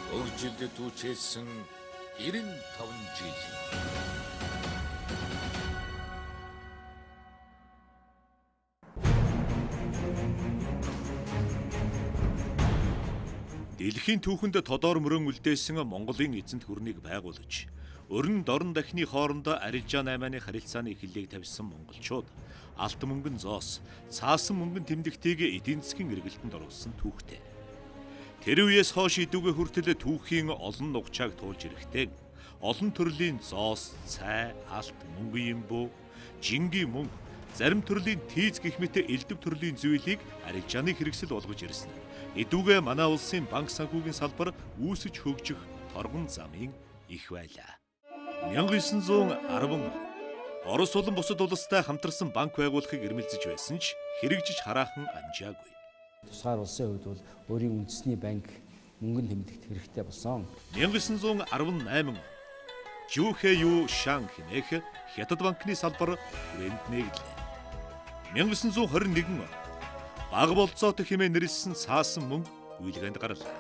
Өржилдөд үүчээсэн 95 жил. Дэлхийн түүхэнд тодор мөрөн үлдээсэн Монголын эзэнт гүрнийг байгуулж, өрн дорн дахны хоорондоо арилжаа 8-ны харилцааны эхлэлийг тавьсан монголчууд алт мөнгөн зоос, цаасан мөнгөн тэмдэгтийг эдийн засгийн эргэлтэнд оруулсан түүхтэй. Тэр үеэс хойш идүүгээ хүртэл түүхийн олон нугчааг туулж ирэхдээ олон төрлийн зоос, цай, алт, мөнгөн юмбуу, жингийн мөнгө, зарим төрлийн тийз гэх мэт элдв төрлийн зүйлийг арилжааны хэрэгсэл болгож ирсэн. Идүүгээ манай улсын банк санхүүгийн салбар үүсэж хөгжих торгон замын их байлаа. 1910 Орос улан бусад улстай хамтарсан банк байгуулахыг эрмэлзэж байсан ч хэрэгжиж хараахан амжаагүй. Тусгаар улсын хувьд бол өөрийн үндэсний банк мөнгөн тэмдэгт хэрэгтэй болсон. 1918 Жүүхэ Шан хэмээх Хятад банкны салбар хүрээнд нэглээ. 1921 Баг болцоотой хэмээн нэрлсэн цаасан мөнгө үйлгээнд гарлаа.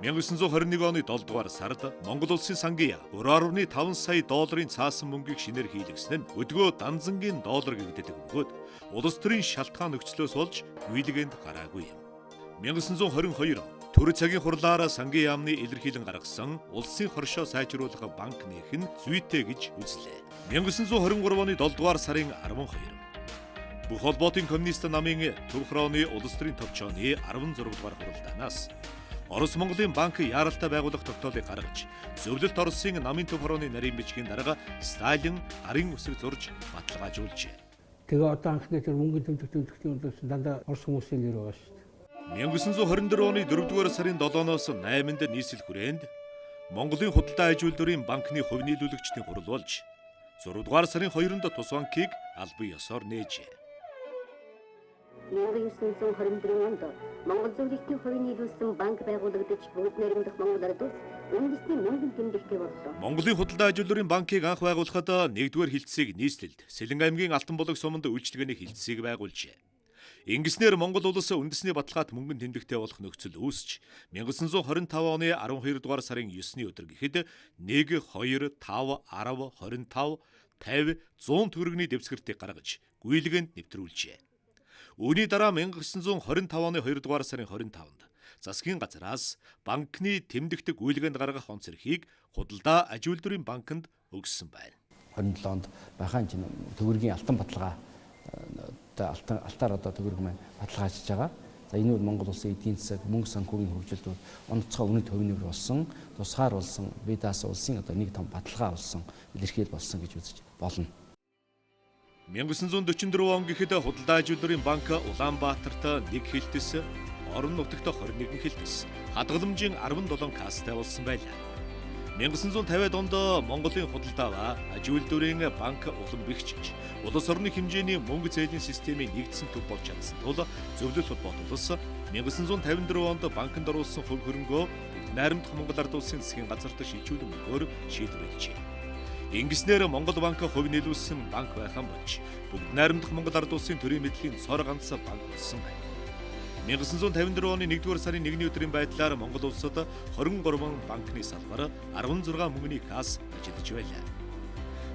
1921 оны 7 дугаар сард Монгол улсын сангийн 4.5 сая долларын цаасан мөнгийг шинээр хийлгэсэн нь өдгөө данзангийн доллар гэгддэг бөгөөд улс төрийн шалтгаан нөхцлөөс болж үйлгээнд гараагүй юм. 1922 төр цагийн хурлаараа сангийн яамны илэрхийлэн гаргасан улсын хоршоо сайжруулах банк нэх нь зүйтэй гэж үзлээ. 1923 оны 7 дугаар сарын 12 Бүх холбоотын коммунист намын Төв хорооны улс төрийн төвчөөний 16 дугаар хуралдаанаас Орос Монголын банк яаралтай байгуулах тогтоолыг гаргаж, зөвлөлт Оросын намын Төв хорооны нарийн бичгийн дарга Сталин гарын үсэг зурж баталгаажуулжээ. Тэгээ одоо анхны тэр мөнгөний тэмдэгтийн улс дандаа Орос хүмүүсийн нэр байгаа шүү дээ. 1924 оны 4-р сарын 7-ноос 8-нд нийслэл хүрээнд Монголын худалдаа аж үйлдвэрийн банкны хувь нийлүүлэгчдийн хурал болж 6-р сарын 2-нд тус банкыг албан ёсоор нээжээ. 1924 онд Монгол зөвлөлтийн хувь нийлүүлсэн банк байгуулагдаж бүгд найрамдах Монгол ард улс үндэсний мөнгөн тэмдэгтэй боллоо. Монголын худалдаа аж үйлдвэрийн банкыг анх байгуулахад 1-р хилцээг нийслэлд Сэлэн аймгийн Алтан булаг суманд үйлчилгээний хилцээг байгуулжээ. Ингэснээр Монгол улс үндэсний баталгаат мөнгөн тэмдэгтэй болох нөхцөл үүсч 1925 оны 12 дугаар сарын 9-ний өдөр гэхэд 1, 2, 5, 10, 25, 50, 100 төгрөгийн дэвсгэртийг гаргаж гүйлгээнд нэвтрүүлжээ. Үүний дараа 1925 оны 2 дугаар сарын 25-нд засгийн газраас банкны тэмдэгт гүйлгээнд гаргах онц эрхийг худалдаа аж үйлдвэрийн банкнд өгсөн байна. 27 онд бахан төгрөгийн алтан баталгаа алтаар одоо төгрөг маань баталгаажж байгаа. За энэ бол Монгол улсын эдийн засаг мөнгө санхүүгийн хөгжилд онцгой үнэт хувийн нэмэр болсон, тусгаар болсон, бие даасан улсын одоо нэг том баталгаа болсон, илэрхийл болсон гэж үзэж болно. 1944 он гэхэд худалдаа аж үйлдвэрийн банк Улаанбаатарт 1 хэлтэс, орон нутагт 21 хэлтэс, хадгаламжийн 17 кастай болсон байлаа. 1950-ад онд Монголын худалдаа аж үйлдвэрийн банк улам бэхжиж, улс орны хэмжээний мөнгө зээлийн системийн нэгдсэн төв болж чадсан тул зөвлөлт холбоот улс 1954 онд банкнд оруулсан хувь хөрөнгөө найрамдах Монгол ард улсын засгийн газарт шилжүүлэн өгөхөөр шийдвэрлэжээ. Ингэснээр Монгол банк хувь нийлүүлсэн банк байхan болж бүгд найрамдах Монгол ард улсын төрийн мэдлийн цор ганц банк болсон байна. 1954 оны 1-р сарын 1-ний өдрийн байдлаар Монгол улсад 23 банкны салбар 16 мөнгөний касс ажиллаж байлаа.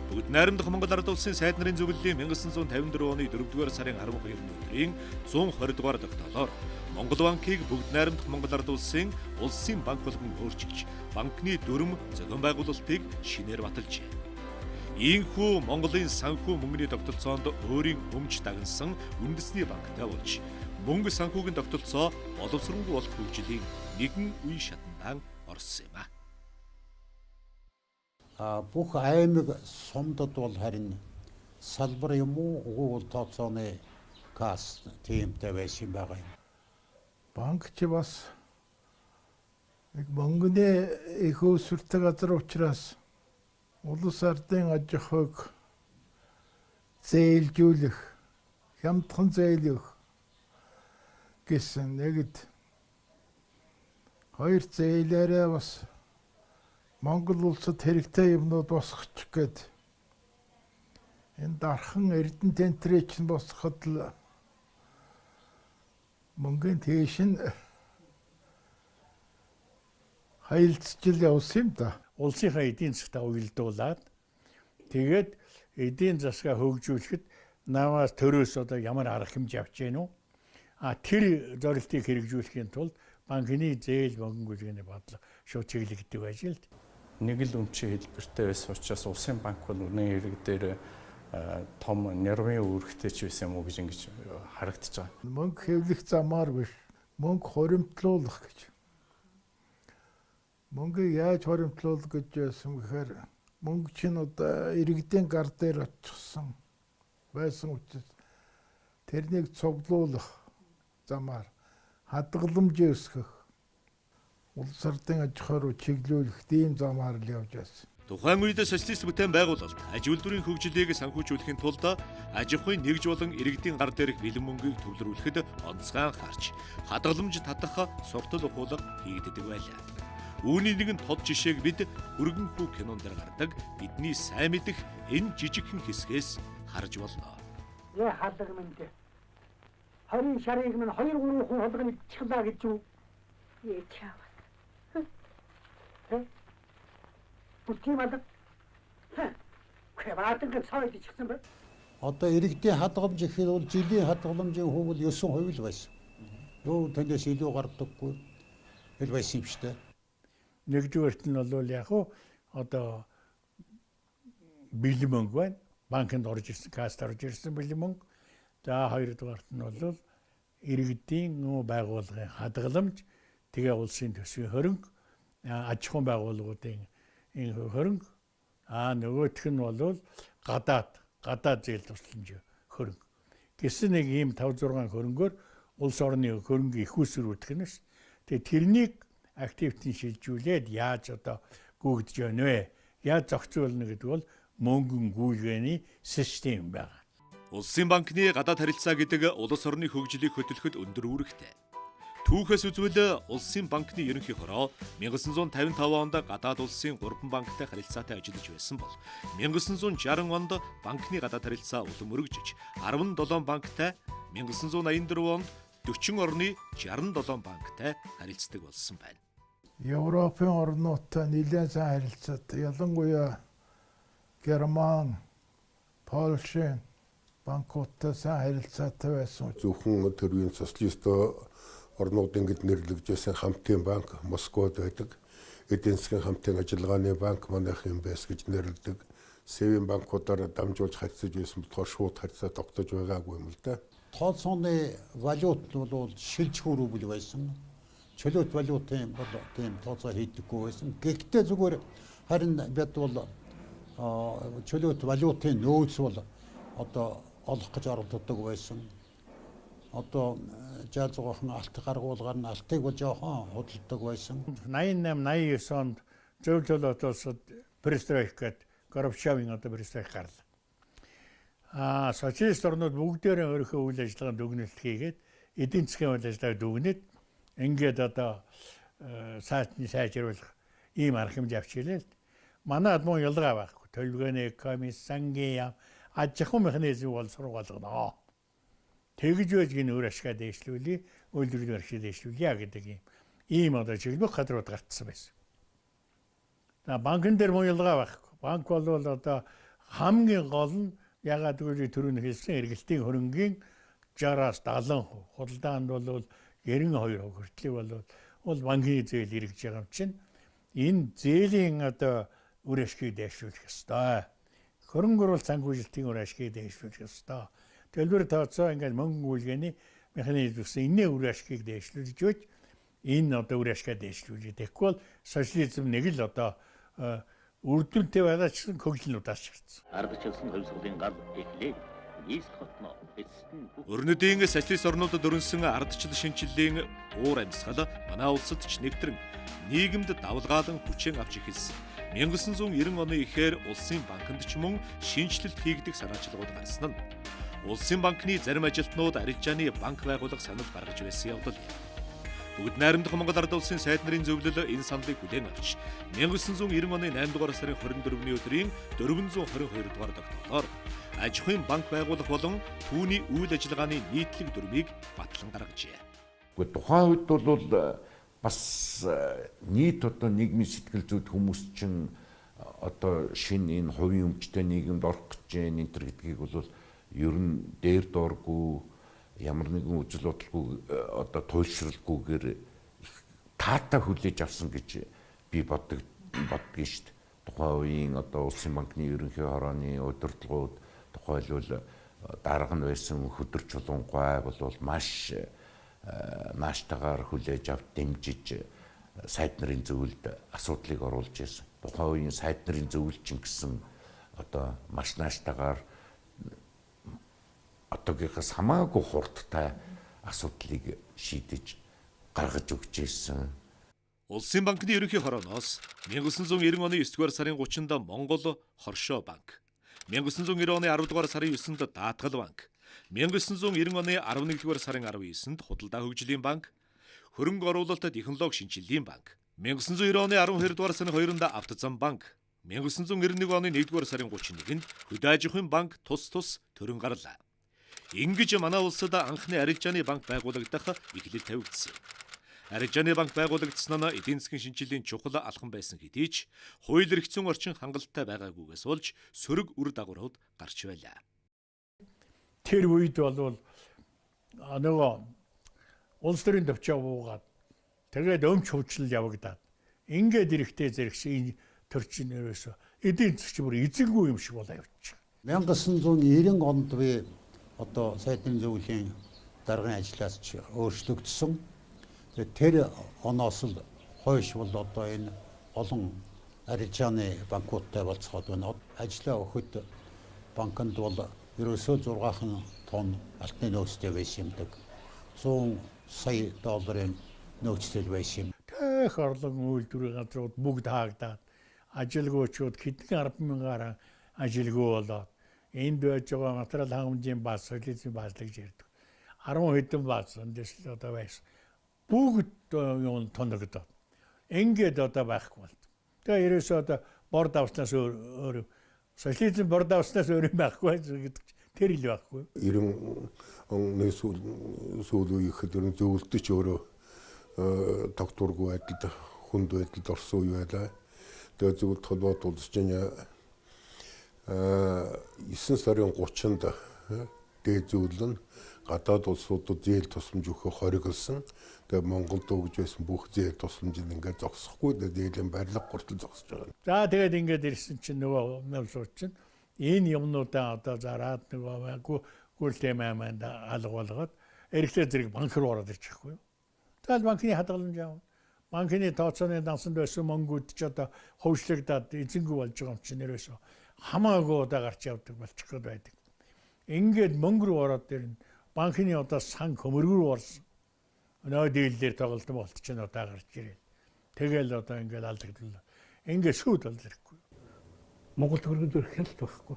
Бүгд найрамдах Монгол ард улсын сайд нарын зөвлөлийн 1954 оны 4-р сарын 12-ны өдрийн 120 дугаар тогтоолоор Монгол банкыг бүгд найрамдах Монгол ард улсын банк болгон өөрчилж, банкны дүрм зохион байгуулалтыг шинээр баталжээ. Ийхүү Монголын санхүү мөнгөний тогтолцоонд өөрийн өмч дагнсан үндэсний банктай болж мөнгө санхүүгийн тогтолцоо боловсронгүй болох хөгжлийн нэгэн үе шатндаа орсон юм а. Бүх аймаг сумдад бол харин салбар юм уу уул тооцооны касс тиймтэй байсан байгаа юм. Банк ч бас мөнгөний их өсвөртэй газар учраас улс ардын аж ахуйг зээлжүүлэх, хямдхан зээлэх гэсэн нэгд хоёр зээлээрээ бас Монгол улсад хэрэгтэй юмнууд босгочих гээд энэ дархан эрдэнэ тентрээ чинь босгоход л мөнгөний тийш нь хаилцчил явсан юм да. Улсынхаа эдийн засгтаа уялдуулаад тэгээд эдийн засгаа хөгжүүлэхэд намаас төрөөс одоо ямар арга хэмжээ авч гэнэ үү? Тэр зорилтыг хэрэгжүүлэхийн тулд банкны зээл мөнгөлгөний бодлого шууд чиглэгддэг байж л. Нэг л үнэтэй хэлбэртэй байсан учраас улсын банк бол үнэн хэрэг дээр том нервын үүрэгтэй ч байсан юм уу гэж ингэж харагдаж байгаа. Мөнгө хэвлэх замаар биш, мөнгө хоримтлуулах гэж. Мөнгө яаж хоримтлуулах гэж байсан гэхээр мөнгө чинь одоо иргэдийн гар дээр очихсан байсан учраас тэрнийг цуглуулах замаар хадгаламж өсгөх, улс ордын аж ахуй руу чиглүүлэх ийм замаар л явж байсан. Тухайн үед социалист бүтээн байгуулалт аж үйлдвэрийн хөгжлийг санхүүжүүлэхийн тулд аж ахуйн нэгж болон иргэдийн гар дээрх бэлэн мөнгийг төвлөрүүлэхэд онцгой анхаарч хадгаламж татах суртал ухуулга хийгддэг байлаа. Үүний нэгэн тод жишээг бид өргөн хүү кинон дээр гардаг бидний сайн мэдэх энэ жижигхэн хэсгээс харж болно. Яа хадгаламж 20 шарыг минь 2-3 хүн холгоны чихлаа гэж юу? Ээ чаавал. Бүтгиймад. Квадратын цаавд чихсэн бэ? Одоо иргэдийн хадгаламж гэхэд бол жилийн хадгаламжийн хүн бол 9% л байсан. Юу тэндээс илүү гардаггүй л байсан юм шүү дээ. Нэгдүгээрт нь бол яг одоо бэлэн мөнгө байна. Банкнд орж ирсэн, касст орж ирсэн бэлэн мөнгө. За хоёрдугаарт нь бол иргэдийн байгууллагын хадгаламж, тэгээ улсын төсвийн хөрөнгө, аж ахуйн байгууллагуудын энэ хөрөнгө, нөгөөх нь бол гадаад зээл тусламж хөрөнгө. Гэсэн нэг ийм 5-6 хөрөнгөөр улс орны хөрөнгө их усрүүлэх нь ш. Тэгээ тэрнийг активитийн шилжүүлээд яаж одоо гүйгдэж байна вэ? Яаж зохицуулна гэдэг бол мөнгөн гүйгээний систем байна. Улсын банкны гадаад харилцаа гэдэг улс орны хөгжлийг хөтлөхөд өндөр үүрэгтэй. Түүхээс үзвэл улсын банкны ерөнхий хороо 1955 онд гадаад улсын 3 банктай харилцаатай ажиллаж байсан бол 1960 онд банкны гадаад харилцаа улам өргөжж 17 банктай 1984 онд 40 орны 67 банктай харилцдаг болсон байна. Европын орнуудтай нэлээд сайн харилцаатай. Ялангуяа Герман, Польш банкуудтай сайн харилцаатай байсан. Зөвхөн төрийн социалист орнуудын гэд нэрлэгдсэн хамтын банк Москвад байдаг. Эдийн засгийн хамтын ажиллагааны банк манайхын байс гэж нэрлэдэг. Сэвэн банкудаар дамжуулж харьцаж байсан болохоор шууд харьцаа тогтож байгаагүй юм л да. Тооцооны валют бол шилжих рубль байсан. Чөлөөт валютын бол тийм тооцоо хийдэггүй байсан. Гэхдээ зүгээр харин бид бол чөлөөт валютын нөөц бол одоо олох гэж оролддог байсан. Одоо жаалзуухан алт гаргуулгаар нь алтыг бол жоохон худалдаг байсан. 88-89 онд зөв төлөөлөлт улсад перестройкад Горбачевын одоо перестройк гарлаа. Социалист орнууд бүгдээрээ өөрийнхөө үйл ажиллагаанд дүгнэлт хийгээд эдийн засгийн үйл ажиллагааг дүгнээд ингээд одоо сайжруулах ийм арга хэмжээ авч ирээ л. Манайд мөн ялгаа байхгүй. Төлөвлөгөөний комисс, сангийн яам, аж ахуйн механизм бол сургуулгана. Тэгж байж гин өөр ашгаа дэвшлүүлээ, үйлдвэрлэлийн ашгаа дэвшлүүлье гэдэг ийм одоо чиглэх хадрууд гарцсан байсан. Банкн дээр мөн ялгаа байхгүй. Банк бол одоо хамгийн гол нь ягаад гэвэл түрүүн хэлсэн эргэлтийн хөрөнгийн 60-аас 70%, худалдаанд бол 92% хүртэл бол банкны зээл эргэж байгаа юм чинь энэ зээлийн одоо үр ашгийг дэвшүүлэх ёстой. Хөрөнгө оруулалт санхүүжилтийн үр ашгийг дэвшүүлэх ёстой. Төлбөр тооцоо ингээд мөнгө гүйлгээний механизм гэсэн энэ үр ашгийг дэвшлүүлж өгч энэ одоо үр ашгаа дэвшлүүлээ. Тэгэхгүй бол социализм нэг л одоо үрдүнтэй байгаа ч хөгжлөн удаас ширсэн. Ардчилсан хувьсгалын гал эхлээ. Өрнөдийн социалист орнуудад өрнсөн ардчил шинжиллийн уур амьсгал манай улсад ч нэгтрэн нийгэмд давлгаалan хүчээр авч эхэлсэн. 1990 оны эхээр улсын банкнд ч мөн шинжилэлт хийгдэх санаачлагууд гарсан нь улсын банкны зарим ажилтнууд арилжааны банк байгуулах санал гаргаж байсан явдал юм. Бүгд найрамдах Монгол Ард улсын сайд нарын зөвлөл энэ саналыг хүлээн авч 1990 оны 8 дугаар сарын 24-ний өдрийн 422 дугаар тогтоолоор аж ахуйн банк байгуулах болон түүний үйл ажиллагааны нийтлэг дүрмийг батлан гаргажээ. Тухайн үед бол бас нийт одоо нийгмийн сэтгэл зүйд хүмүүс чинь одоо шинэ энэ хувийн өмчтэй нийгэмд орох гэж байна энэ төр гэдгийг бол ер нь дээр дооргүй ямар нэгэн үжил бодлого одоо туйлшралгүйгээр таатай хүлээж авсан гэж би боддгийн шүү дээ. Тухайн үеийн одоо улсын банкны ерөнхий хорооны удирдлагууд тухайлбал дарга нь байсан хөдөр чулуун-гай бол маш нааштайгаар хүлээж авч дэмжиж сайд нарын зөвлөлд асуудлыг оруулж ирсэн. Тухайн үеийн сайд нарын зөвлөлчин гэсэн одоо маш нааштайгаар одоогийнхоос хамаагүй хурдтай асуудлыг шийдэж гаргаж өгч ирсэн. Улсын банкны ерөнхий хорооноос 1990 оны 9-р сарын 30-нд Монгол Хоршоо банк, 1990 оны 10-р сарын 9-нд Даатгал банк, 1990 оны 11-р сарын 19-нд Худалдаа хөгжлийн банк, хөрөнгө оруулалт технологи шинжилгээний банк, 1990 оны 12-р сарын 2-нд Автозам банк, 1991 оны 1-р сарын 31-нд Хөдөө аж ахуйн банк тус төрөн гарлаа. Ингэж манай улсад анхны арилжааны банк байгуулагдах эхлэл тавигдсан. Арилжааны банк байгуулагдсан нь эдийн засгийн шинжилгээний чухал алхам байсан хэдий ч хууль эрх зүйн орчин хангалттай байгаагүйгээс болж сөрөг үр дагаврууд гарч байлаа. Тэр үед бол нөгөө улс төрийн төвчөө буугаад тэгээд өмч хөвчлөл явагдаад ингээд эрэхтэй зэрэгшийн төрчин ерөөсө эдийн засгийн бүр эзэнгүй юм шиг болоо явчих. 1990 онд би одоо сайдын зөвлөлийн даргын ажлаас өөрчлөгдсөн. Тэр оноос л хойш бол одоо энэ олон арилжааны банкуудтай болцоход байна. Ажлаа өгөхөд банкнд бол ерөөсөө 6 тонн алтны нөөцтэй байсан юмдаг. 100 сая долларын нөөцтэй байсан юм. Тэх орлон үйлдвэрийн газрууд бүгд хаагдаад ажилгүйчүүд хэдэн 10,000-аар ажилгүй болоод энд байж байгаа материал хангамжийн бааз, солилцооны баазлыг ярьдаг. 10 хэдэн бааз эндээс л одоо байсан. Бүгд юм тоногдоод. Ингээд одоо байхгүй болт. Тэгээ ерөөсөө одоо борд авснаас өөр солилцооны борд авснаас өөр юм байхгүй гэдэг тэр л байхгүй. 90 оны сүүл үеийнхэд ер нь зөвлөлтөч өөрөө тогтворгүй байдалд хүнд байдалд орсон үе байлаа. Тэгээ зөвлөлт холбоот улс чинь 9 сарын 30-нд дээд зөвлөл нь гадаад улсуудад зээл тусламж өгөх хориглосон. Тэгээ Монголд өгж байсан бүх зээл тусламжийг ингээд зогсохгүй дээлийн барилга хүртэл зогсож байгаа. За тэгээд ингээд ирсэн чинь нөгөө намсууч чинь энэ юмнуудаа одоо зараад нөгөө гүйлтэй майманд алга болгоод эрэгтэй зэрэг банк руу ороод ирчихгүй. Тэгэл банкны хадгаламж авав. Банкны тооцооны дансанд байсан мөнгүүд ч одоо хөвшлөгдөөд эзэнгүй болж байгаа юм чинь нэрээсөө хамаагүй удаа гарч явдаг болчих гээд байдаг. Ингээд мөнгө рүү ороод ирнэ. Банкны одоо сан хөмөргөр орсон. Нөө дийлдэр тоглолт болтчихно одоо гарч ирээ. Тэгэл одоо ингээд алдагдлаа. Ингээд шүүд бол зэрэггүй. Монгол хөргөнд дөр хяналт байхгүй.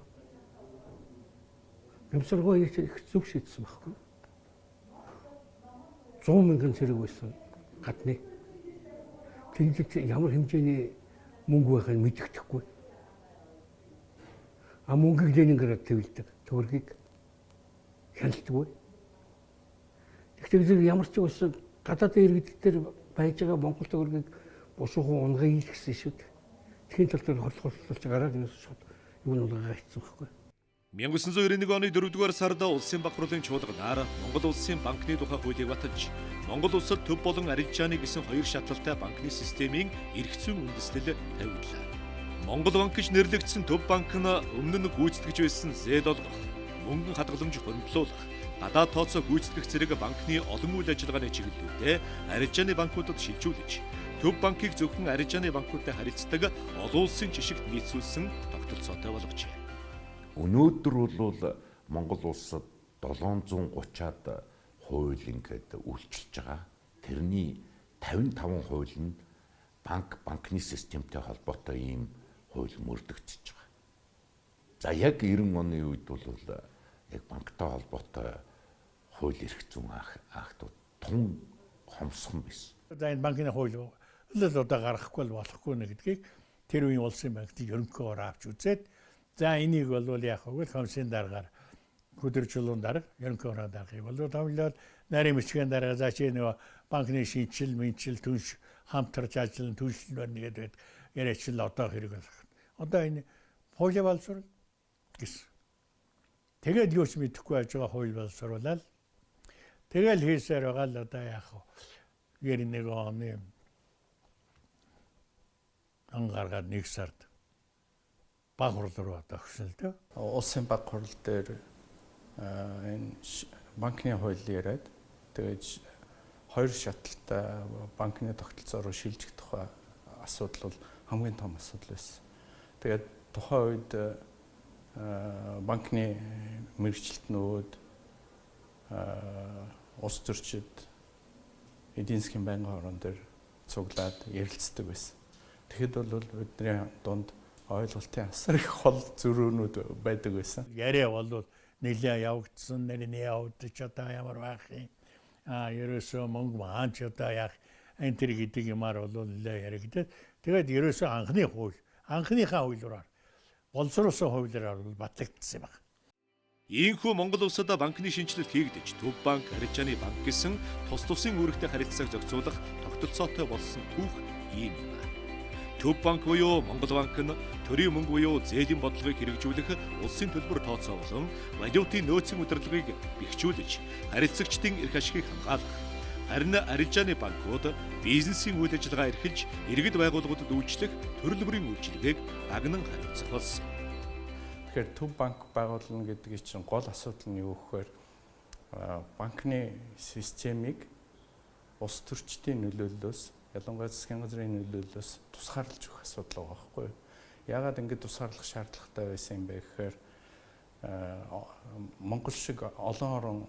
Гэмсэргөө их зүг шийдсэн байхгүй. 100 мянган зэрэг байсан гадны. Тэнгиж ямар хэмжээний мөнгө байхыг мэддэхгүй. А мөнгөийг Ленинград төвлөдөг. Төгрөгийг хяналтгүй. Тэгэхээр ямар ч ус гадаадын иргэдээр байж байгаа Монгол төгрөгийг бушуухан унгая гэсэн шүү дээ. Тхийн тал дээр хорлуулж гараад энэ шууд юу нугаа хийцэн байхгүй. 1991 оны 4-р сард улсын бахруулын чуулганаар Монгол улсын банкны тухай хуулийг баталж, Монгол улсад төв болон арилжааны гэсэн хоёр шатлалтай банкны системийн эрх зүйн үндэслэл тавигдлаа. Монгол банк гэж нэрлэгдсэн төв банк нь өмнө нь гүйцэтгэж байсан зээл олгох, мөнгөн хадгаламж хөрвүүлүүлэх, гадаад тооцоо гүйцэтгэх зэрэг банкны олон үйл ажиллагааны чиглэлүүдээ арилжааны банкудад шилжүүлж, төв банкыг зөвхөн арилжааны банкудтай харилцдаг олон улсын жишгт нийцүүлсэн тогтолцоотой болгожээ. Өнөөдөр бол Монгол улсад 730-аад хууль ингээд үйлчилж байгаа. Тэрний 55% нь банкны системтэй холбоотой ийм хууль мөрдөгдөж байгаа. За яг 90 оны үед бол яг банктай холбоотой хууль эрх зүйн актууд тун хомсхон байсан. За энэ банкны хууль л одоо гаргахгүй болохгүй нэ гэдгийг тэр үеийн улсын банкны ерөнхийдөө авч үзээд за энийг бол яг хөвгөл хомсын дараагаар хөдөр чулуун дарга ерөнхийдөө даргыг бол томлол нарийн бичгийн дараа заачаа нөгөө банкны шинжил, мэнчил, түнш хамтарч ажиллан төлөвлөл байна гэдэг яриач л одоо хэрэг болох. Одоо энэ хууль боловсрол гэсэн. Тэгээд юу ч мэдэхгүй байж байгаа хууль боловсруулаад тэгэл хийсээр байгаа л одоо яах вэ? 91 оны ангаргаад 1 сард баг хурал руу одоо өгсөн л дээ. Улсын баг хурал дээр энэ банкны хууль яриад тэгээд 2 шаталтай банкны тогтолцоо руу шилжих тухай асуудал бол хамгийн том асуудал байсан. Тэгээд тухайн үед банкны мэрэгчлэтнүүд улс төрчид эдийн засгийн байнгын хорон дээр цуглаад ярилцдаг байсан. Тэгэхэд бол бидний дунд ойлголтын асар их хол зөрүүнүүд байдаг байсан. Яриа бол нэлээд явагдсан, нэрний явагдаж одоо ямар байх юм. Ерөөсөө мөнгө маанч одоо яах энэ төр гэдэг юмар бол нэлээд яригдээд тэгээд ерөөсөө анхныхаа хуулиараар боловсруулсан хуулиараар бол батлагдсан юм байна. Ийхүү Монгол улсад банкны шинжилэлт хийгдэж Төв банк, Арилжааны банк гэсэн тус тусын үүрэгтэй харилцааг зохицуулах тогтолцоотой болсон түүх ийм юм. Төв банк буюу Монгол банк нь төрийн мөнгө буюу зээлийн бодлогыг хэрэгжүүлэх улсын төлбөр тооцоолон валютын нөөцийн удирдлагыг бэхжүүлж харилцагчдын эрх ашигыг хамгаалах. Харин Арилжааны банкуд бизнесийн үйл ажиллагаа эрхэлж иргэд байгууллагуудад үйлчлэх төрөл бүрийн үйлчилгээг дагнан хариуцах болсон. Тэгэхээр Төв банк байгуулна гэдгийг чинь гол асуудал нь юу гэхээр банкны системийг улс төрчдийн нөлөөллөөс ялангуяа засгийн газрын нөлөөллөөс тусгаарлаж өгөх асуудал байгаа байхгүй юу? Яагаад ингэж тусгаарлах шаардлагатай байсан юм бэ гэхээр Монгол шиг олон орон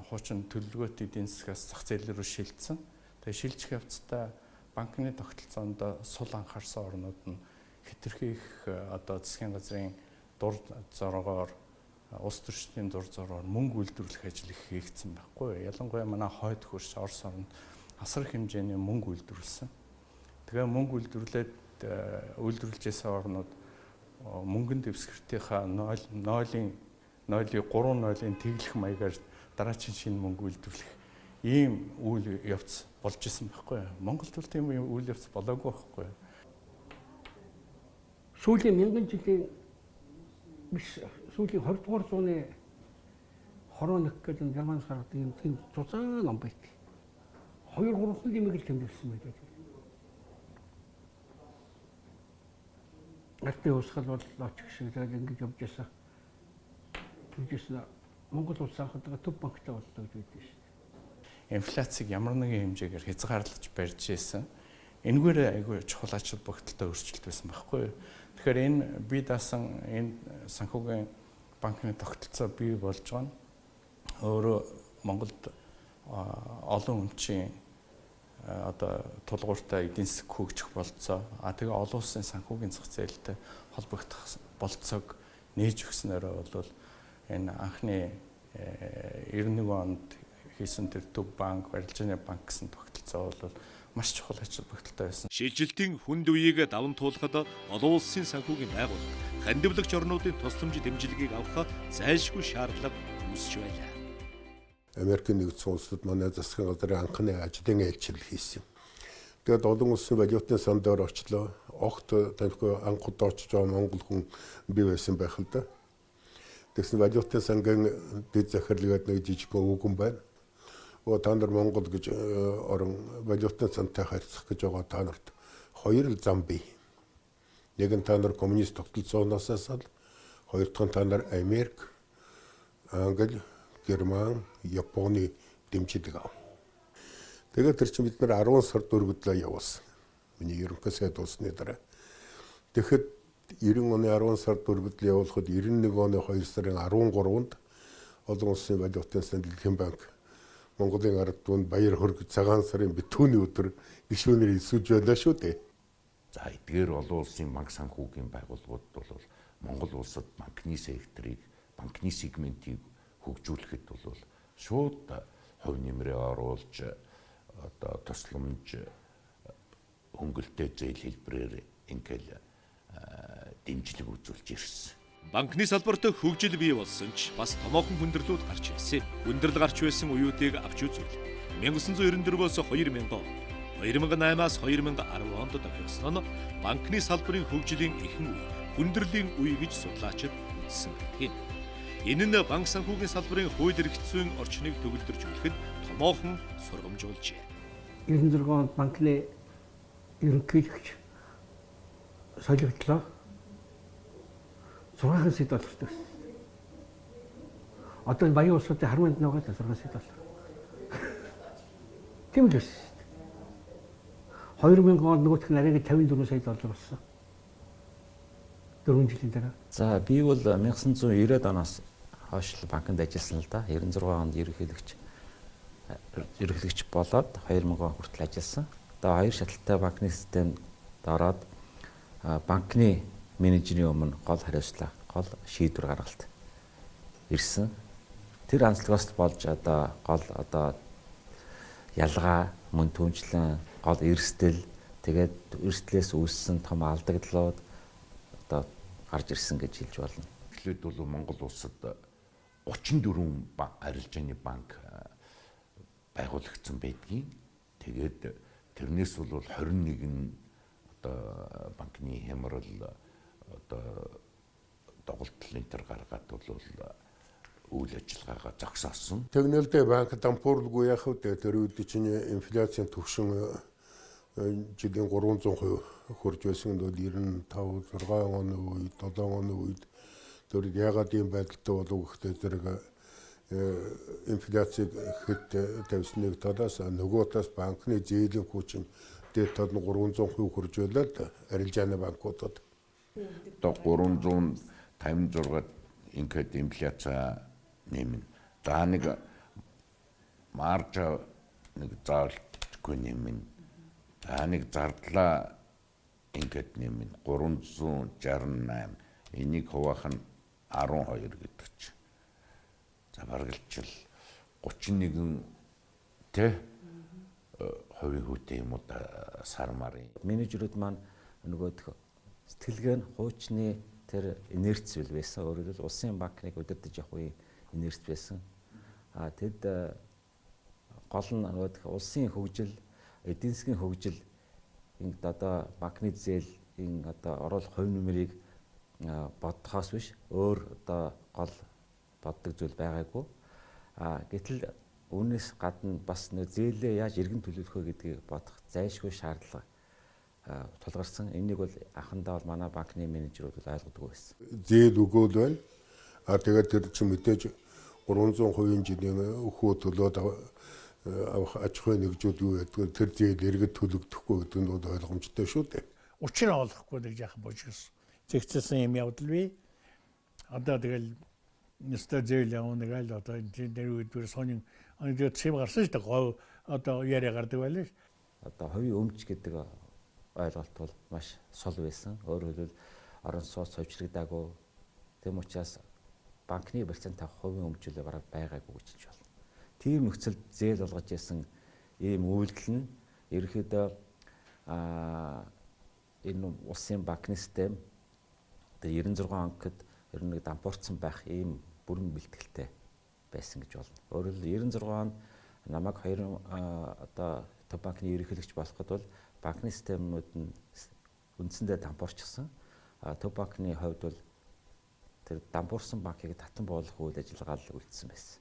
хуучин төлөвлөгөөт эдийн засгаас зах зээл рүү шилжсэн. Тэгээ шилжих явцдаа банкны тогтолцоонд сул анхаарсан орнууд нь хэтэрхий их одоо засгийн газрын дур зоргоор улс төрчдийн дур зоргоор мөнгө үйлдвэрлэх ажил их хийгдсэн байхгүй юу? Ялангуяа манай хойд хөрш Орос оронд асар их хэмжээний мөнгө үйлдвэрлэсэн. Тэгээ мөнгө үйлдвэрлэжсэн орнууд мөнгөн дэвсгэртийнхаа 0.3 0.0-ийн тэглэх маягаар дараагийн шинэ мөнгө үйлдвэрлэх ийм үйл явц болж исэн байхгүй юу? Монголд бол тийм үйл явц болоогүй байхгүй юу? Сүүлийн 1000 жилийн биш сүүлийн 20 дугаар зууны хорооник гэдэг Германаас гаргадаг юм тийм цуцаан ном байт. 2-3 нэмийг л тэмдэглэсэн байдаг. Ардын усгал бол лоч шиг ингэж явж байсан. Тэгжсэн Монгол улс анхаад Төв банктай болдог гэж байдаг шүү дээ. Инфляцийг ямар нэгэн хэмжээгээр хязгаарлаж барьж ийсэн. Энэгээр айгүй чухал ач холбогдолтой өөрчлөлт байсан байхгүй юу? Тэгэхээр энэ бие даасан энэ санхүүгийн банкны тогтолцоо бий болж байгаа нь өөрөө Монголд олон өмчийн одоо тулгууртай эдийн засаг хөгжих болцоо тэгээ олон улсын санхүүгийн зах зээлтэй холбогдох болцоог нээж өгснөөрөө бол энэ анхны 91 онд хийсэн тэр Төв банк, Арилжааны банк гэсэн тогтолцоо бол маш чухал ач холбогдолтой байсан. Шилжилтийн хүнд үеийг даван туулахад олон улсын санхүүгийн байгууллага хандивлагч орнуудын тусламж дэмжлэгийг авах зайлшгүй шаардлага үүсч байлаа. Америкийн нэгдсэн улсад манай засгийн газрын анхны ажлын ээлжил хийсэн. Тэгээд олон улсын валютын сан дээр очлоо. Огт таньгүй анхуд очиж байгаа монгол хүн бий байсан байх л да. Тэгсэн валютын сангийн дэд захирлгээд нэг жижиг өгөн байна. Та нар Монгол гэж орон валютын сантай харьцах гэж байгаа та нарт хоёр л зам бий. Нэг нь та нар коммунист тогтолцооноос асал, хоёр дахь нь та нар Америк, Англи, Герман, Японы дэмжлэг ав. Тэгээд тэр чинь бид нар 10 сар дөрвөлдөө явуулсан. Миний ерөнхий сайд улсны дараа. Тэгэхэд 90 оны 10 сар дөрвөлдөө явуулахад 91 оны 2 сарын 13-нд олон улсын валютын сан дэлхийн банк Монголын ард түмэнд баяр хөргөж цагаан сарын битүүний өдөр гишүүнээр илсүүлж байлаа шүү дээ. За эдгээр олон улсын банк санхүүгийн байгууллагууд бол Монгол улсад банкны секторыг, банкны сегментийг хөгжүүлэхэд бол шууд хувь нэмрээ оруулж одоо тусламж хөнгөлтэй зээл хэлбэрээр ингээл дэмжлэг үзүүлж ирсэн. Банкны салбарт хөгжил бий болсон ч бас томоохон хүндрэлүүд гарч ирсэн. Хүндрэл гарч байсан үеүүдийг авч үзвэл 1994-өөс 2000, 2008-аас 2010 онд тохирсон нь банкны салбарын хөгжлийн эхэн үе, хүндрлийн үе гэж судлаачид үзсэн байдаг. Энэ нь банк санхүүгийн салбарын хууль эрх зүйн орчныг төгөлдржүүлэхэд томоохон сургамжуулжээ. 96 онд банкны ерөнхийлөгч солигдлоо 6 сая доллар төс. Одоо энэ баян улсуудын харманд нөгөө 6 сая доллар. Тийм л байсан. 2000 онд нөгөөх нь арай 54 сая доллар болсон. 4 жилийн дараа. За би бол 1990-ад оноос хойш банкнд ажилласан л да. 96 онд ерөнхийлөгч болоод 2000 он хүртэл ажилласан. Одоо хоёр шаталтай банкны системд ороод банкны менежерийн өмнө гол хариуцлага, гол шийдвэр гаргалт ирсэн. Тэр анцлагоос болж одоо гол ялгаа, мөн түнчлэн, гол эрсдэл, тэгээд эрсдлээс үүссэн том алдагдлууд одоо гарч ирсэн гэж хэлж болно. Эхлээд бол Монгол улсад 34 арилжааны банк байгуулагдсан байдгийг. Тэгээд тэрнээс бол 21 одоо банкны хямрал одоо доголдолын төр гаргаад бол үйл ажиллагаагаа зогсоосон. Тэгнэлтэй банк дампууралгүй яах вэ? Тэр үед чинь инфляцийн түвшин жилийн 300% хурж байсан нь бол 95, 6 оны үед, 7 оны үед тэр ягаад ийм байдалтай болов гэхдээ зэрэг инфляцийг хэд тавьсныг талаас нөгөө талаас банкны зээлийн хүчин дээд тал нь 300% хурж байлаа арилжааны банкудад. Одоо 356 ингээд инфляци нэмнэ. За нэг марж нэг заалтгүй нэмнэ. За нэг зардлаа ингээд нэмнэ. 368. Энийг хуваах нь 12 гэдэг чинь. За баргалчил 31 хувийн хүүтэй юм уу сар марын. Менежерүүд маань нөгөө сэтгэлгээ нь хуучны тэр инерц байсан. Өөрөөр хэлбэл улсын банкныг удирдах явах үеийн инерц байсан. Тэд гол нь нөгөө улсын хөгжил, эдийн засгийн хөгжил ингээд одоо банкны зээл одоо оруулах хувь нэмрийг бодхоос биш өөр одоо гол боддог зүйл байгаагүй. Гэтэл үүнээс гадна бас нэг зээлээ яаж иргэн төлөвлөх вэ гэдгийг бодох зайлшгүй шаардлага тулгарсан. Энийг бол анхандаа бол манай банкны менежерүүд ойлгодог байсан. Зээл өгөөл байна. Тэгээд тэр чинь мэдээж 300% жилийн өхөө төлөөд авах аж ахуйн нэгжүүд юу гэдэг тэр зээл иргэд төлөгдөхгүй гэдэг нь бол ойлгомжтой шүү дээ. Учраа олохгүй нэг яахан божигс. Зэгцсэн юм явдал бий. Одоо тэгэл нэстэ зээл явна гал одоо энэ үедэр сонин анид цэв гарсан шүү дээ. Гов одоо яриа гардаг байлаа. Одоо хувийн өмч гэдэг ойлголт бол маш сул байсан. Өөрөөр хэлбэл орон сууц совжрагдаагүй. Тэм учраас банкны процент авах хувийн өмчлөлөө бараг байгаагүй гэж хэлж байна. Тийм нөхцөлд зээл олгож исэн ийм үйлдэл нь ерөөхдөө энэ улсын банкны систем 96 онд ер нь дампуурсан байх ийм бүрэн бэлтгэлтэй байсан гэж болно. Өөрөөр хэлбэл 96 онд намайг одоо төв банкны ерөнхийлөгч болоход бол банкны системнүүд нь үндсэндээ дампуурчихсан. Төв банкны хувьд бол тэр дампуурсан банкыг татан буулгах үйл ажиллагаа л үлдсэн байсан.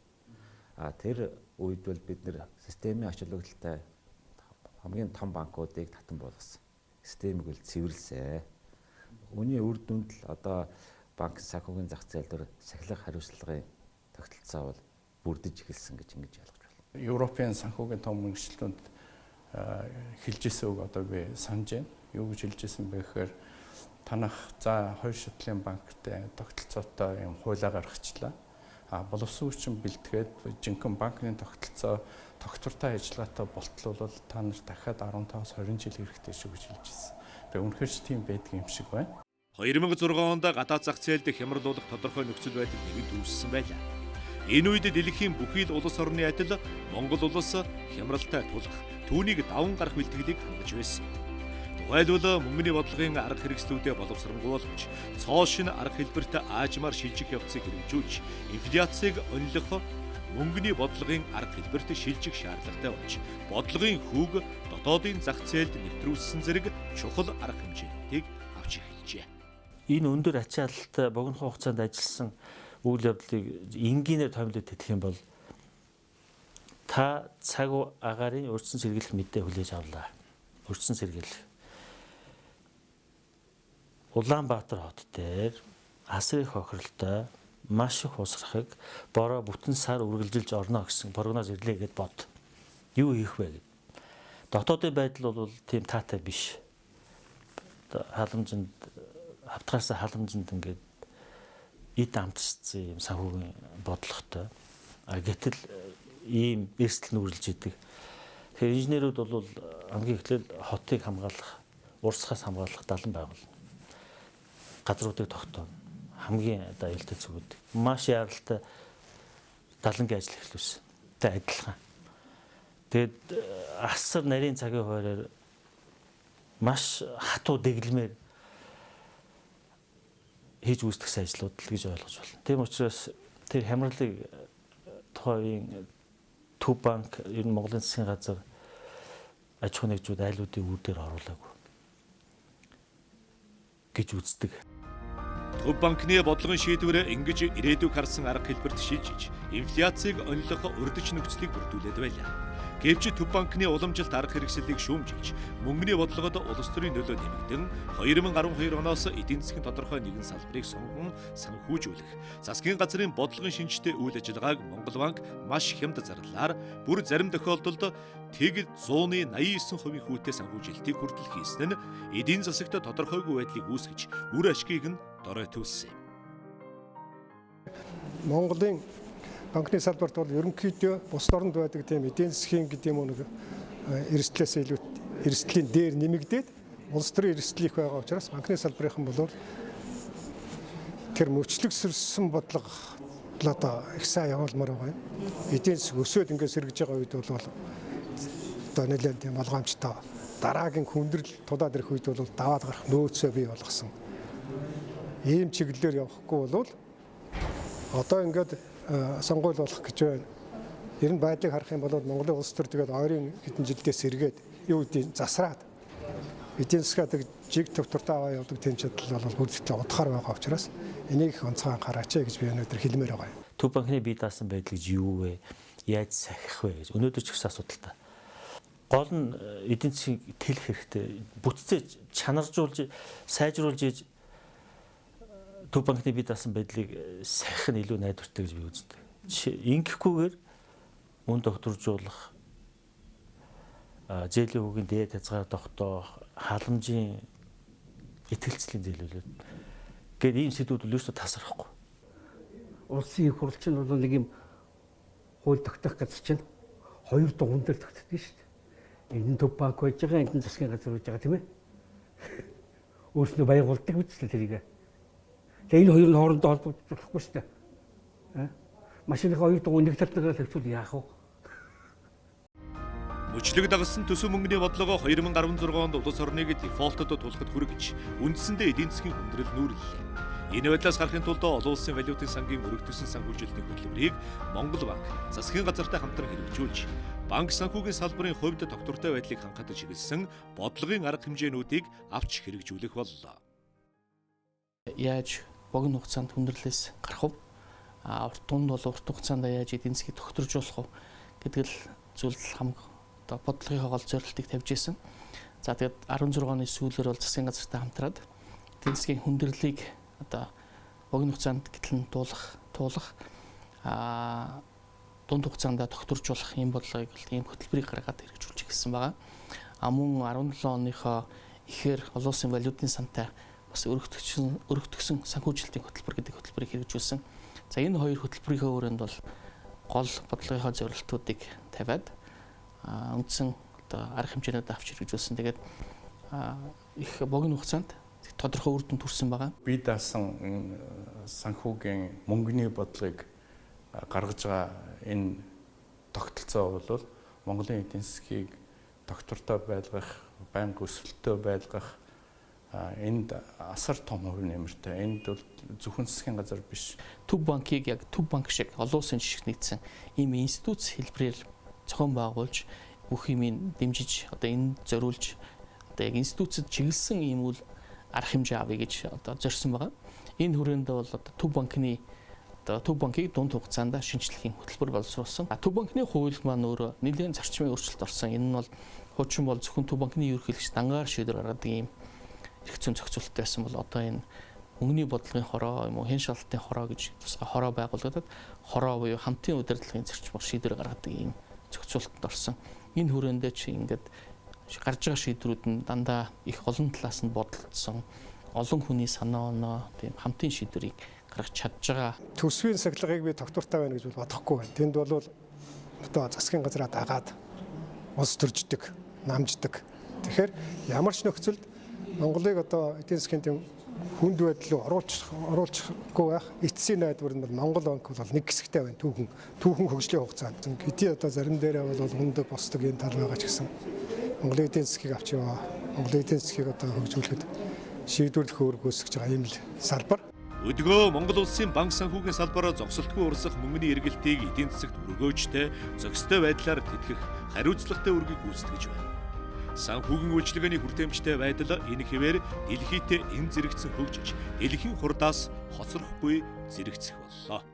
Тэр үед бол бид нэр системийн ач холбогдолтой хамгийн том банкуудыг татан буулгасан. Системийг бол цэвэрлсэн. Үүний үр дүнд л одоо банк санхүүгийн зах зээл дээр сахилах хариуцлагын тогтолцоо бол бүрдэж эхэлсэн гэж ингэж ойлгож байна. Европын санхүүгийн том мэргэжлүүд хэлж ирсэн үг одоо би санаж байна. Юу гэж хэлж ирсэн бэ гэхээр танах за хоёр шатлын банктай тогтолцоотой юм хуулиа гаргачлаа. Боловсруулчин бэлтгээд жинхэнэ банкны тогтолцоо тогтвортой ажиллагаатай болтлуулбал та нар дахиад 15-20 жил хэрэгтэй шүү гэж хэлж ирсэн. Тэгээ үнэхээр ч тийм байдаг юм шиг байна. 2006 онд гадаад зах зээлд хямралуулах тодорхой нөхцөл байдал нэгэнт үүссэн байлаа. Энэ үед дэлхийн бүхий л улс орны адил Монгол улс хямралтай тулах, түүнийг даван гарах бэлтгэлийг хангаж байсан. Тухайлбал мөнгөний бодлогын арга хэрэгслүүдэд боловсронгуйлж, цоо шин арга хэлбэрт аажмаар шилжих явцыг хэрэгжүүлж, инфляцийг онилох мөнгөний бодлогын арга хэлбэрт шилжих шаардлагатай болж, бодлогын хүүг дотоодын зах зээлд нэвтрүүлсэн зэрэг чухал арга хэмжээнүүдийг авч эхэлжээ. Энэ өндөр ачаалалтай богино хугацаанд ажилласан үйл явдлыг энгийнээр томилоод хэлэх юм бол та цаг агаарын урьдчилан сэргийлэх мэдээ хүлээж авлаа. Урьдчилан сэргийлэх. Улаанбаатар хот дээр асрын хохиролтой маш их усрахыг бороо бүтэн сар үргэлжилж орно гэсэн прогноз ирлээ гэд бод. Юу хийх вэ гэд. Дотоодын байдал бол тийм таатай биш. Халамжинд хавтгаасаа халамжинд ингээд эд амтцсан юм санхүүгийн бодлоготой. Гэтэл ийм эрсдэл нүрэлж идэг. Тэгэхээр инженерүүд бол хамгийн эхлээд хотыг хамгаалах, урсгаас хамгаалах далан байгуулна. Газруудыг тогтооно. Хамгийн аюултай зүгүүд. Маш яралтай далангийн ажил эхлүүлсэн. Тэ адилхан. Тэгэд асар нарийн цагийн хуваараар маш хатуу дэглэмээр хийж үүсгэх ажлууд л гэж ойлгож байна. Тийм учраас тэр хямралыг тухайн Төв банк ер нь Монголын засгийн газар аж ахуйн нэгжүүд айлуудын үр дээр оруулаагүй гэж үздэг. Төв банкны бодлогын шийдвэр ингэж ирээдүйг харсан арга хэлбэрт шилжиж, инфляцийг онилох урьдчилан нөхцөлийг бүрдүүлээд байлаа. Гэвч Төв банкны уламжилт арга хэрэгслийг шүүмжилж, мөнгөний бодлогод улс төрийн нөлөө нэмэгдэн 2012 оноос эдийн засгийн тодорхой нэгэн салбарыг сонгон санхүүжүүлэх, засгийн газрын бодлогын шинжтэй үйл ажиллагааг Монгол банк маш хямд зарлалаар бүр зарим тохиолдолд тэг 189% хүүтэй санхүүжилтийг хүртэл хийсэн нь эдийн засагт тодорхойгүй байдлыг үүсгэж, үр ашгийг нь дорой төвсөн юм. Монголын банкны салбарт бол ерөнхийдөө бус оронд байдаг тийм эдийн засгийн гэдэг юм нэг эрсдлээс илүү эрсдлийн дээр нэмэгдээд улс төрийн эрсдэл их байгаа учраас банкны салбарынхан бол тэр мөрчлөгсөрсөн бодлого одоо их сайн явуулмаар байгаа юм. Эдийн засаг өсөөд ингээд сэргэж байгаа үед бол одоо нэлээд тийм болгоомжтой дараагийн хүндрэл тулаад ирэх үед бол даваад гарах нөөцөө бий болгосон. Ийм чиглэлээр явахгүй бол одоо ингээд сонгуул болох гэж байна. Ер нь байдлыг харах юм бол Монголын улс төр тэгээд ойрын хэдэн жилдээс эргээд юу гэдэг засраад эдийн засгаад жиг төвтөртэй аваа явдаг тийм чадал бол бүрдэлтэй удахаар байгаа учраас энийг их онцгой анхаараач гэж би өнөөдөр хэлмээр байгаа юм. Төв банкны бие даасан байдлыг юу вэ? Яаж сахих вэ гэж өнөөдөр ч ихс асуудалтай. Гол нь эдийн засгийг тэлэх хэрэгтэй. Бүтцээ чанаржуулж, сайжруулж ийж Төв банкны бие даасан байдлыг сахих нь илүү найдвартай гэж би үздэг. Ингэхгүйгээр үн докторжуулах, зээлийн хүүгийн дээд хязгаар тогтоох, халамжийн итгэлцлийн зээлүүлээд гээд ийм сэдвүүд л ерөөсөө тасрахгүй. Улсын их хурл чинь бол нэг юм хууль тогтоох газар чинь хоёр дугуун дээр тогтдог шүү дээ. Энд Төв банк байж байгаа, энд нь засгийн газар байж байгаа тийм ээ. Өөрснөө байгуулдаг үстэл тэрийг. Тэгээ энэ хоёрын хоорондоо холбогдохгүй шүү дээ. Машины хоёр дугуй нэг талдаа тавьчихвал яах вэ? Мөчлөг дагсан төсөв мөнгөний бодлого 2016 онд улс орныг дефолтод тулахад хүргэж, үндсэндээ эдийн засгийн хүндрэл нүүрлэлээ. Энэ байдлаас гарахын тулд олон улсын валютын сангийн өргөдсөн санхүүжилтийн хөтөлбөрийг Монгол банк засгийн газартай хамтран хэрэгжүүлж, банк санхүүгийн салбарын хувьд тогтвортой байдлыг хангахад чиглэсэн бодлогын арга хэмжээнүүдийг авч хэрэгжүүлэх боллоо. Яаж богино хугацаанд хүндрэлээс гарах вэ? Урт хугацаанд яаж эдийн засгийг тогтворжуулах вэ гэдэг л зүйл одоо бодлогын гол зорилтыг тавьж ирсэн. За тэгээд 16 оны сүүлээр бол засгийн газартай хамтраад эдийн засгийн хүндрэлийг одоо богино хугацаанд гэтлэн туулах дунд хугацаанд тогтворжуулах ийм бодлогыг бол ийм хөтөлбөрийг гаргаад хэрэгжүүлж гисэн байгаа. Мөн 17 оныхоо ихээр олон улсын валютын сантай бас өргөтгсөн санхүүжилтийн хөтөлбөр гэдэг хөтөлбөрийг хэрэгжүүлсэн. За энэ хоёр хөтөлбөрийн өрөөнд бол гол бодлогын зорилтуудыг тавиад үндсэн одоо арга хэмжээнүүд авч хэрэгжүүлсэн. Тэгээд их богино хугацаанд тодорхой үр дүн төрсэн байгаа. Бие даасан санхүүгийн мөнгөний бодлогыг гаргаж байгаа энэ тогтолцоо бол Монголын эдийн засгийг доктортой байлгах, байнга өсөлтөө байлгах энд асар том хувь нэмэртэй. Энд бол зөвхөн засгийн газар биш. Төв банкыг яг төв банк шиг олон улсын жишг нийцсэн ийм институт хэлбэрээр зохион байгуулж бүх юмыг дэмжиж одоо энэ зориулж одоо яг институцэд чиглэсэн ийм үл арга хэмжээ авъя гэж одоо зорьсон байгаа. Энэ хүрээнд бол одоо төв банкны Төв банкыг дунд хугацаанд шинжлэхийн хөтөлбөр боловсруулсан. Төв банкны хууль маань өөрөө нэлээд зарчмын өөрчлөлт орсон. Энэ нь бол хуучин бол зөвхөн Төв банкны ерөнхийлөгч дангаар шийдвэр гаргадаг ийм эрх зүйн зохицуулалттай байсан бол одоо энэ мөнгөний бодлогын хороо юм уу хэн шалтгааны хороо гэж тусгай хороо байгуулагдаад хороо буюу хамтын удирдлагын зарчмаар шийдвэр гаргадаг ийм зохицуулалтанд орсон. Энэ хүрээндээ чи ингээд гарч байгаа шийдвэрүүд нь дандаа их олон талаас нь бодолдсон. Олон хүний санаа оноо тийм хамтын шийдвэрийг гаргаж чадж байгаа. Төсвийн сахилгыг би тогтвортой байна гэж бодохгүй байна. Тэнд бол одоо засгийн газраа дагаад улс төрждөг, намждаг. Тэгэхээр ямар ч нөхцөлд Монголыг одоо эдийн засгийн тийм хүнд байдал руу оруулахгүй байх эцсийн найдвар нь бол Монгол банк бол нэг хэсэгтэй байна. Түүхэн хөгжлийн хугацаанд. Хэдий одоо зарим дээрээ бол мундаг босдог энэ тал байгаа ч гэсэн Монголын эдийн засгийг авч яваа. Монголын эдийн засгийг одоо хөгжүүлэхэд шийдвэрлэх үүрэг үүсгэж байгаа юм л салбар. Өдгөө Монгол улсын банк санхүүгийн салбараа зогсолтгүй урсгах мөнгөний эргэлтийг эдийн засагт өргөөжтэй, зохистой байдлаар тэтгэх хариуцлагатай үүргийг гүйцэтгэж байна. Санхүүгийн үйлчилгээний хүртээмжтэй байдал энэ хэвээр дэлхийдээ эн зэрэгцэн хөгжиж, дэлхийн хурдаас хоцрохгүй зэрэгцэх боллоо.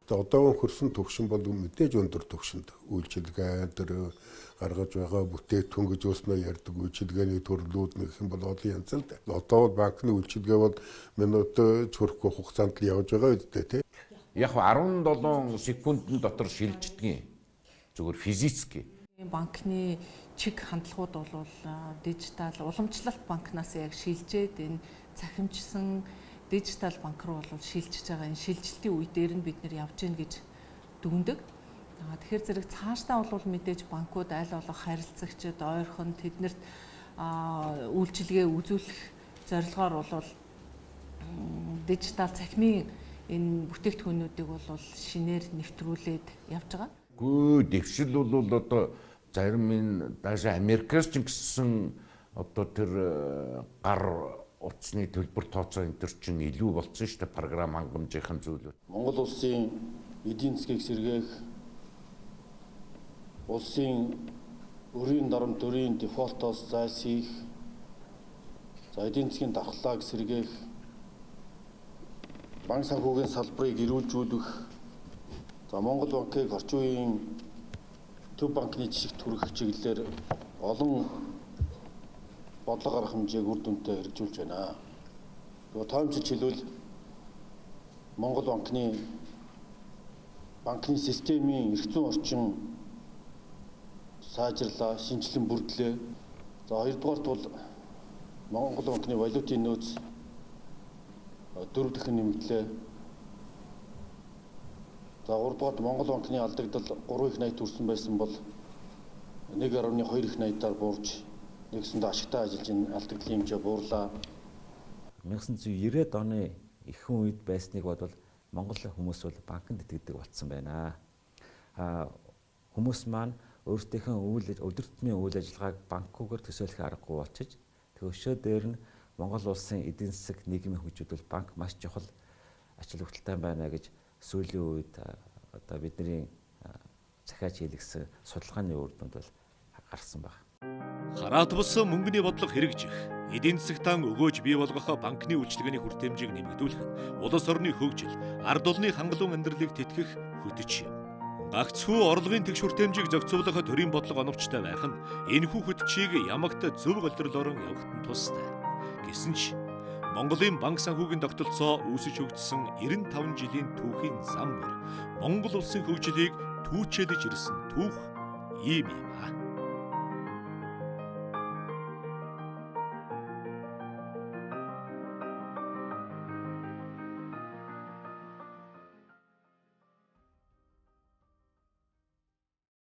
Одоо хөрсөн төвшин бол мэдээж өндөр төвшөнд үйлчилгээ дээр гаргаж байгаа бүтээгдэхүүн гэж өснөө ярьдаг үйлчилгээний төрлүүд нэг юм бол олон янз л да. Одоо бол банкны үйлчилгээ бол минут чөрөхгүй хугацаанд л явж байгаа үедээ тий. Яг 17 секундын дотор шилждэг. Зүгээр физически. Банкны чиг хандлагууд бол дижитал уламжлалт банкнаас яг шилжээд энэ цахимжсан дижитал банк руу бол шилжиж байгаа. Энэ шилжилтийн үе дээр нь бид нэр явж гин гэж дүгнэдэг. Тэгэхээр зэрэг цаашдаа бол мэдээж банкуд аль болох харилцагчид, ойрхон тэднэрт үйлчилгээ үзүүлэх зорилгоор бол дижитал цахимын энэ бүтээгдэхүүнүүдийг бол шинээр нэвтрүүлээд явж байгаа. Гүү дэвшил бол одоо зарим энэ даже Америкаас ч гэсэн одоо тэр гар утасны төлбөр тооцоо энэ төр чинь илүү болсон шүү дээ програм хангамжийн зүйлүүд. Монгол улсын эдийн засгийг сэргээх, улсын өрийн дарамт төрийн дефолтоос зайлсхийх, за эдийн засгийн дархлааг сэргээх, банк санхүүгийн салбарыг эрүүлжүүлэх, за Монгол банкыг орчин үеийн төв банкны жишгт хүргэх чиглэлээр олон бодлого арга хэмжээг үр дүнтэй хэрэгжүүлж байна. Тэгээ тоомчилж хэлбэл Монгол банкны системийн эрх зүйн орчин сайжрлаа, шинжилэн бүрдлээ. За хоёрдугаарт бол Монгол банкны валютын нөөц 4 дахин нэмэгдлээ. За гуравдугаарт Монгол банкны алдагдал 3 их 80 төрсэн байсан бол 1.2 их 80-аар буурж нэгсэндээ ашигтай ажиллаж энэ алдагдлын хэмжээ буурлаа. 1990-ад оны ихэнх үед байсныг бодвол Монгол хүмүүс бол банкнд итгэдэг болсон байна. Хүмүүс маань өөрсдийнхөө өдөр тутмын үйл ажиллагааг банкугаар төсөөлөх аргагүй болчиж төвшөө дээр нь Монгол улсын эдийн засаг нийгмийн хөгжүүлэлт банк маш чухал ач холбогдолтой байна гэж сүүлийн үед одоо бидний захиач хийлгэсэн судалгааны үр дүнд бол гарсан байна. Хараат бусан мөнгөний бодлого хэрэгжих, эдийн засагтаа өгөөж бий болгох банкны үйлчилгээний хүртээмжийг нэмэгдүүлэх нь улс орны хөгжил, ард олны хангалуун амьдралыг тэтгэх хөдөж юм. Гагцхүү орлогын тэгш хүртээмжийг зохицуулах төрийн бодлого оновчтой байх нь энэхүү хөдчийг ямагт зөв голдролоор явахад нь тустай. Гэсэн ч Монголын банк санхүүгийн тогтолцоо үүсэж хөгжсөн 95 жилийн түүхийн зам бүр Монгол улсын хөгжлийг түүчэлж ирсэн түүх ийм юм аа.